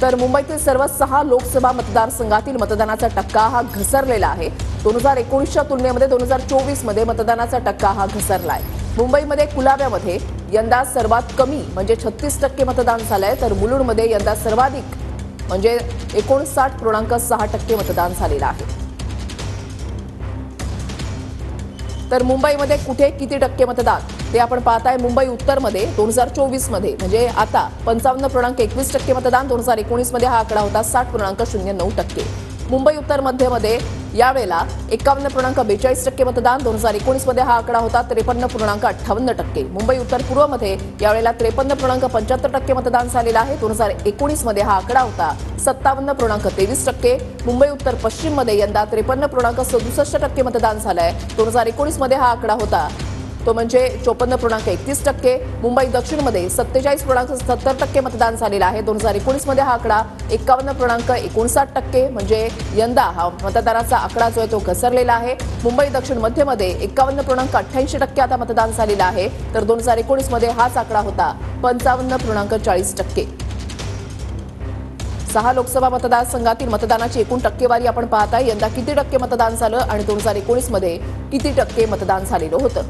तर मुंबईतील सर्व 6 लोकसभा मतदारसंघातील मतदानाचा टक्का हा घसरलेला आहे। 2019च्या तुलनेमध्ये 2024 मध्ये मतदानाचा टक्का हा घसरलाय। मुंबईमध्ये कुलाब्यामध्ये यंदा सर्वात कमी म्हणजे 36% मतदान झालंय, तर मुलुंडमध्ये यंदा सर्वाधिक म्हणजे 59.6% मतदान झालेलं आहे। तर मुंबईमध्ये कुठे किती टक्के मतदान ते आपण पाहताय। मुंबई उत्तरमध्ये 2024 मध्ये म्हणजे आता 55.21% मतदान, 2019 मध्ये हा आकडा होता 60.09%। मुंबई उत्तर मध्यमध्ये यावेळेला 51.42% मतदान, 2019 मध्ये हा आकडा होता 53.58%। मुंबई उत्तर पूर्वमध्ये यावेळेला 53.75% मतदान झालेलं आहे, 2019 मध्ये हा आकडा होता 57.23%। मुंबई उत्तर पश्चिम मध्ये यंदा 53.67% मतदान झालंय, 2019 मध्ये हा आकडा होता तो म्हणजे 54.31%। मुंबई दक्षिणमध्ये 47.70% मतदान झालेलं आहे, 2019 मध्ये हा आकडा 51.59% म्हणजे यंदा हा मतदानाचा आकडा जो आहे तो घसरलेला आहे। मुंबई दक्षिण मध्यमध्ये 51.88% आता मतदान झालेलं आहे, तर 2019 मध्ये हाच आकडा होता 55.40%। 6 लोकसभा मतदारसंघातील मतदानाची एकूण टक्केवारी आपण पाहताय। यंदा किती टक्के मतदान झालं आणि 2019 मध्ये किती टक्के मतदान झालेलं होतं।